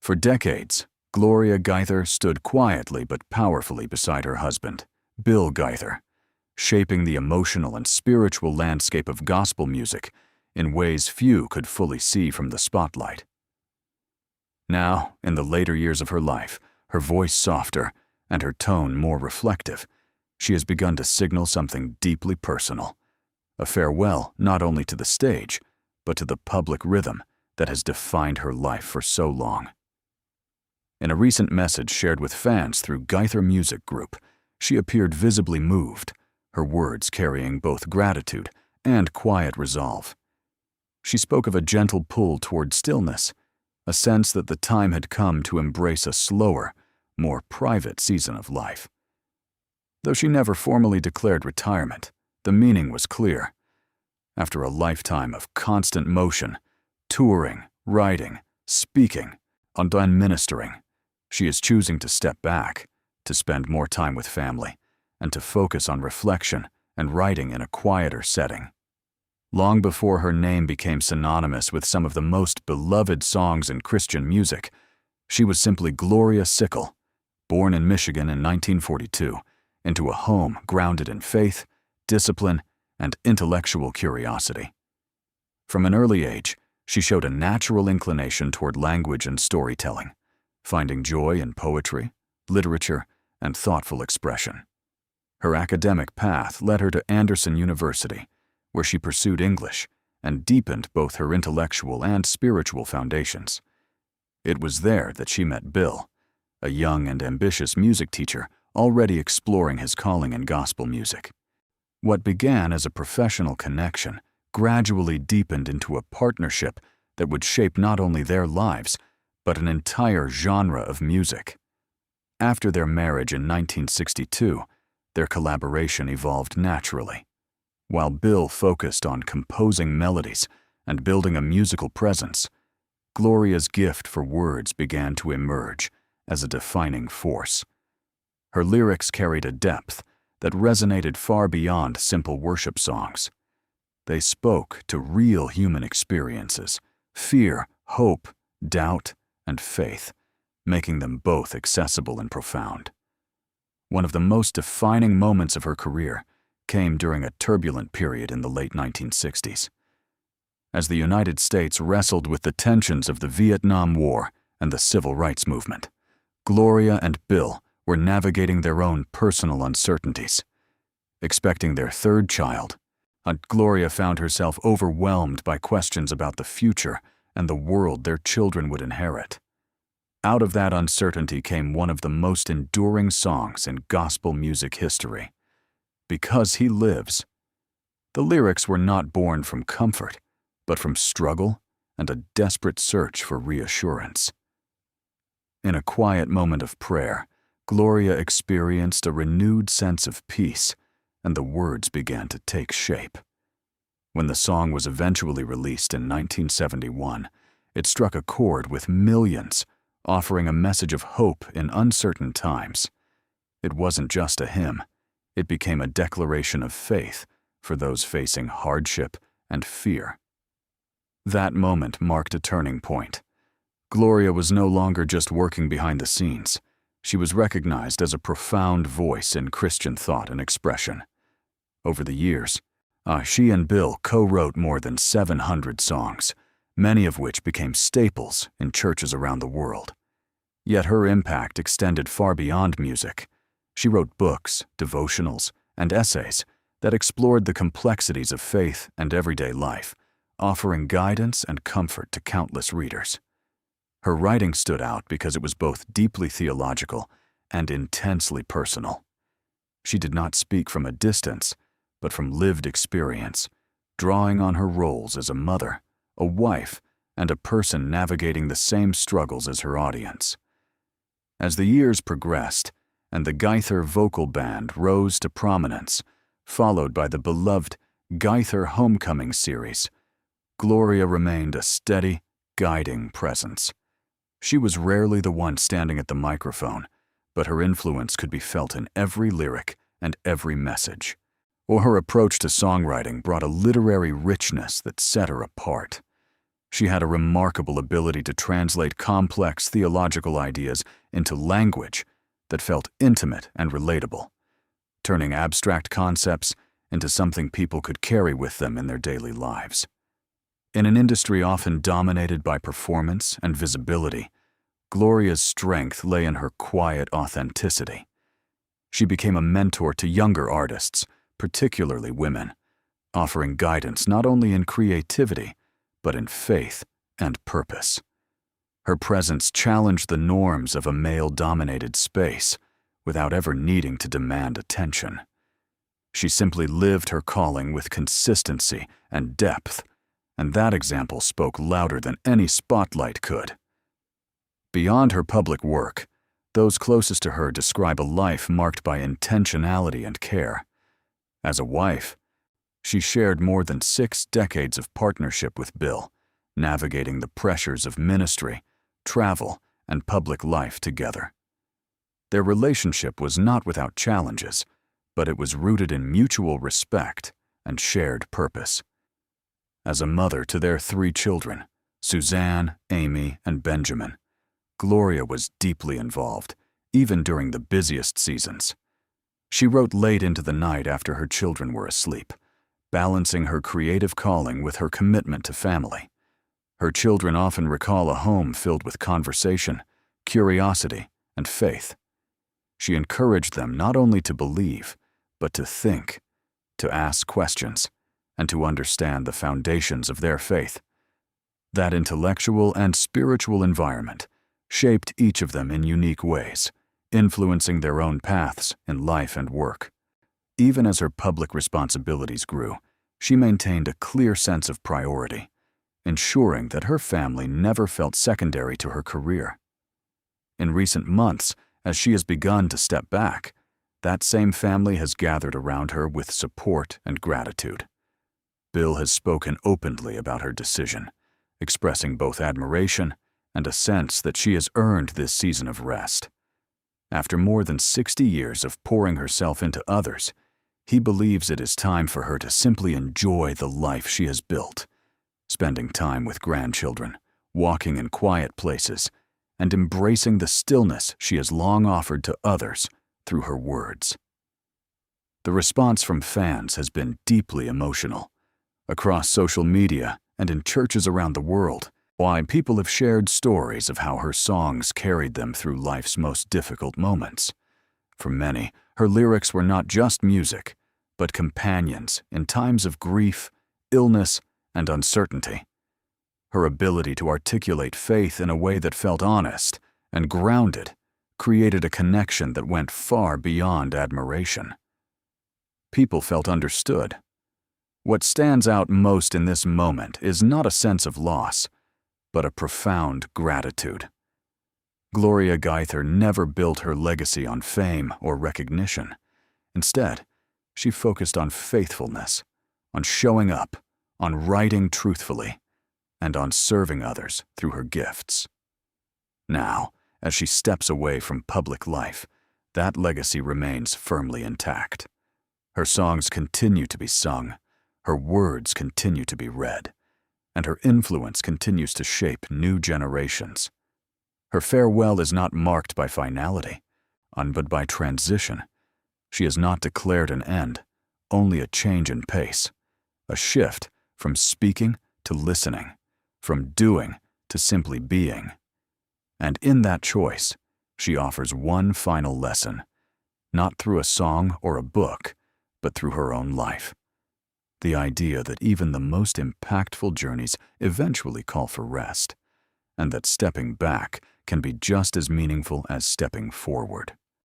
For decades, Gloria Gaither stood quietly but powerfully beside her husband, Bill Gaither, shaping the emotional and spiritual landscape of gospel music in ways few could fully see from the spotlight. Now, in the later years of her life, her voice softer and her tone more reflective, she has begun to signal something deeply personal, a farewell not only to the stage, but to the public rhythm that has defined her life for so long. In a recent message shared with fans through Gaither Music Group, she appeared visibly moved, her words carrying both gratitude and quiet resolve. She spoke of a gentle pull toward stillness, a sense that the time had come to embrace a slower, more private season of life. Though she never formally declared retirement, the meaning was clear. After a lifetime of constant motion, touring, writing, speaking, and ministering, she is choosing to step back, to spend more time with family, and to focus on reflection and writing in a quieter setting. Long before her name became synonymous with some of the most beloved songs in Christian music, she was simply Gloria Sickle, born in Michigan in 1942, into a home grounded in faith, discipline, and intellectual curiosity. From an early age, she showed a natural inclination toward language and storytelling, finding joy in poetry, literature, and thoughtful expression. Her academic path led her to Anderson University, where she pursued English and deepened both her intellectual and spiritual foundations. It was there that she met Bill, a young and ambitious music teacher already exploring his calling in gospel music. What began as a professional connection gradually deepened into a partnership that would shape not only their lives, but an entire genre of music. After their marriage in 1962, their collaboration evolved naturally. While Bill focused on composing melodies and building a musical presence, Gloria's gift for words began to emerge as a defining force. Her lyrics carried a depth that resonated far beyond simple worship songs. They spoke to real human experiences, fear, hope, doubt, and faith, making them both accessible and profound. One of the most defining moments of her career came during a turbulent period in the late 1960s. As the United States wrestled with the tensions of the Vietnam War and the Civil Rights Movement, Gloria and Bill were navigating their own personal uncertainties. Expecting their third child, Gloria found herself overwhelmed by questions about the future and the world their children would inherit. Out of that uncertainty came one of the most enduring songs in gospel music history, "Because He Lives." The lyrics were not born from comfort, but from struggle and a desperate search for reassurance. In a quiet moment of prayer, Gloria experienced a renewed sense of peace, and the words began to take shape. When the song was eventually released in 1971, it struck a chord with millions, offering a message of hope in uncertain times. It wasn't just a hymn. It became a declaration of faith for those facing hardship and fear. That moment marked a turning point. Gloria was no longer just working behind the scenes. She was recognized as a profound voice in Christian thought and expression. Over the years, she and Bill co-wrote more than 700 songs, many of which became staples in churches around the world. Yet her impact extended far beyond music. She wrote books, devotionals, and essays that explored the complexities of faith and everyday life, offering guidance and comfort to countless readers. Her writing stood out because it was both deeply theological and intensely personal. She did not speak from a distance, but from lived experience, drawing on her roles as a mother, a wife, and a person navigating the same struggles as her audience. As the years progressed, and the Gaither vocal band rose to prominence, followed by the beloved Gaither Homecoming series, Gloria remained a steady, guiding presence. She was rarely the one standing at the microphone, but her influence could be felt in every lyric and every message. Or her approach to songwriting brought a literary richness that set her apart. She had a remarkable ability to translate complex theological ideas into language that felt intimate and relatable, turning abstract concepts into something people could carry with them in their daily lives. In an industry often dominated by performance and visibility, Gloria's strength lay in her quiet authenticity. She became a mentor to younger artists, particularly women, offering guidance not only in creativity, but in faith and purpose. Her presence challenged the norms of a male-dominated space without ever needing to demand attention. She simply lived her calling with consistency and depth, and that example spoke louder than any spotlight could. Beyond her public work, those closest to her describe a life marked by intentionality and care. As a wife, she shared more than 6 decades of partnership with Bill, navigating the pressures of ministry, travel, and public life together. Their relationship was not without challenges, but it was rooted in mutual respect and shared purpose. As a mother to their 3 children, Suzanne, Amy, and Benjamin, Gloria was deeply involved, even during the busiest seasons. She wrote late into the night after her children were asleep, balancing her creative calling with her commitment to family. Her children often recall a home filled with conversation, curiosity, and faith. She encouraged them not only to believe, but to think, to ask questions, and to understand the foundations of their faith. That intellectual and spiritual environment shaped each of them in unique ways, influencing their own paths in life and work. Even as her public responsibilities grew, she maintained a clear sense of priority, ensuring that her family never felt secondary to her career. In recent months, as she has begun to step back, that same family has gathered around her with support and gratitude. Bill has spoken openly about her decision, expressing both admiration and a sense that she has earned this season of rest. After more than 60 years of pouring herself into others, he believes it is time for her to simply enjoy the life she has built, spending time with grandchildren, walking in quiet places, and embracing the stillness she has long offered to others through her words. The response from fans has been deeply emotional. Across social media and in churches around the world, people have shared stories of how her songs carried them through life's most difficult moments. For many, her lyrics were not just music, but companions in times of grief, illness, and uncertainty. Her ability to articulate faith in a way that felt honest and grounded created a connection that went far beyond admiration. People felt understood. What stands out most in this moment is not a sense of loss, but a profound gratitude. Gloria Gaither never built her legacy on fame or recognition. Instead, she focused on faithfulness, on showing up, on writing truthfully, and on serving others through her gifts. Now, as she steps away from public life, that legacy remains firmly intact. Her songs continue to be sung, her words continue to be read, and her influence continues to shape new generations. Her farewell is not marked by finality, but by transition. She has not declared an end, only a change in pace, a shift from speaking to listening, from doing to simply being. And in that choice, she offers one final lesson, not through a song or a book, but through her own life. The idea that even the most impactful journeys eventually call for rest, and that stepping back can be just as meaningful as stepping forward.